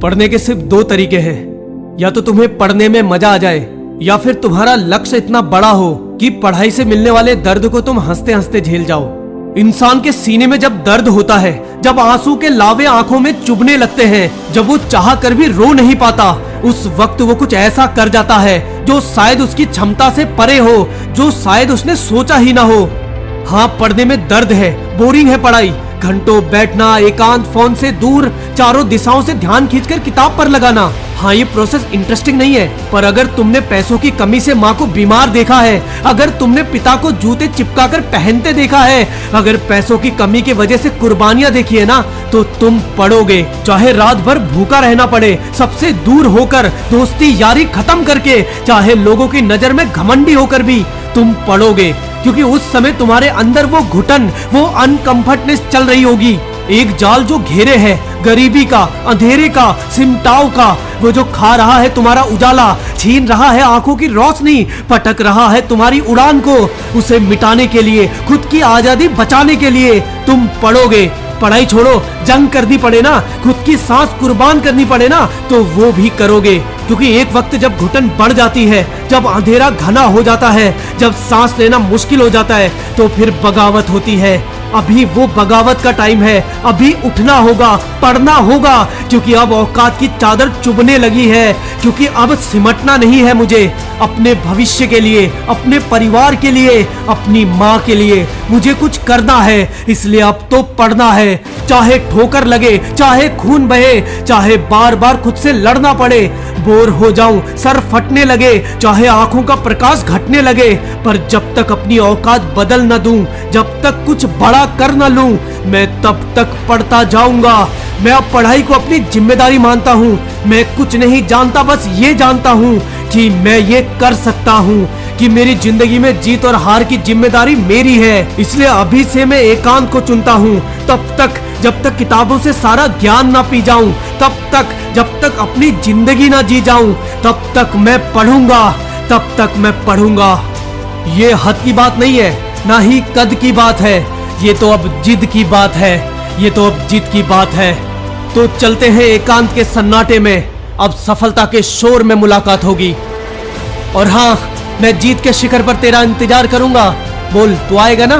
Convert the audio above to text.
पढ़ने के सिर्फ दो तरीके हैं, या तो तुम्हें पढ़ने में मजा आ जाए या फिर तुम्हारा लक्ष्य इतना बड़ा हो कि पढ़ाई से मिलने वाले दर्द को तुम हंसते हंसते झेल जाओ। इंसान के सीने में जब दर्द होता है, जब आंसू के लावे आंखों में चुभने लगते हैं, जब वो चाह कर भी रो नहीं पाता, उस वक्त वो कुछ ऐसा कर जाता है जो शायद उसकी क्षमता से परे हो, जो शायद उसने सोचा ही ना हो। हाँ, पढ़ने में दर्द है, बोरिंग है पढ़ाई, घंटों बैठना, एकांत, फोन से दूर, चारों दिशाओं से ध्यान खींचकर किताब पर लगाना। हाँ, ये प्रोसेस इंटरेस्टिंग नहीं है, पर अगर तुमने पैसों की कमी से माँ को बीमार देखा है, अगर तुमने पिता को जूते चिपकाकर पहनते देखा है, अगर पैसों की कमी की वजह से कुर्बानियां देखी है ना, तो तुम पढ़ोगे। चाहे रात भर भूखा रहना पड़े, सबसे दूर होकर, दोस्ती यारी खत्म करके, चाहे लोगों की नजर में घमंडी होकर भी तुम पढ़ोगे, क्योंकि उस समय तुम्हारे अंदर वो घुटन, वो अनकंफर्टनेस चल रही होगी। एक जाल जो घेरे है, गरीबी का, अंधेरे का, सिमटाव का, वो जो खा रहा है तुम्हारा उजाला, छीन रहा है आंखों की रोशनी, पटक रहा है तुम्हारी उड़ान को, उसे मिटाने के लिए, खुद की आजादी बचाने के लिए तुम पढ़ोगे। पढ़ाई छोड़ो, जंग करनी पड़े ना, खुद की सांस कुर्बान करनी पड़े ना, तो वो भी करोगे। क्योंकि एक वक्त जब घुटन बढ़ जाती है, जब अंधेरा घना हो जाता है, जब सांस लेना मुश्किल हो जाता है, तो फिर बगावत होती है। अभी वो बगावत का टाइम है, अभी उठना होगा, पढ़ना होगा, क्योंकि अब औकात की चादर चुभने लगी है, क्योंकि अब सिमटना नहीं है मुझे। अपने भविष्य के लिए, अपने परिवार के लिए, अपनी माँ के लिए मुझे कुछ करना है, इसलिए अब तो पढ़ना है। चाहे ठोकर लगे, चाहे खून बहे, चाहे बार बार खुद से लड़ना पड़े, बोर हो जाऊं, सर फटने लगे, चाहे आंखों का प्रकाश घटने लगे, पर जब तक अपनी औकात बदल न दूं, जब तक कुछ बड़ा कर न लूं, मैं तब तक पढ़ता जाऊंगा। मैं अब पढ़ाई को अपनी जिम्मेदारी मानता हूँ। मैं कुछ नहीं जानता, बस ये जानता हूँ कि मैं ये कर सकता हूँ, कि मेरी जिंदगी में जीत और हार की जिम्मेदारी मेरी है। इसलिए अभी से मैं एकांत को चुनता हूँ। तब तक, जब तक किताबों से सारा ज्ञान ना पी जाऊं, तब तक, जब तक अपनी जिंदगी ना जी जाऊं, तब तक मैं पढ़ूंगा, तब तक मैं पढ़ूंगा। ये हद की बात नहीं है, ना ही कद की बात है, ये तो अब जिद की बात है, ये तो अब जिद की बात है। तो चलते हैं एकांत के सन्नाटे में, अब सफलता के शोर में मुलाकात होगी। और हाँ, मैं जीत के शिखर पर तेरा इंतजार करूंगा। बोल, तू आएगा ना?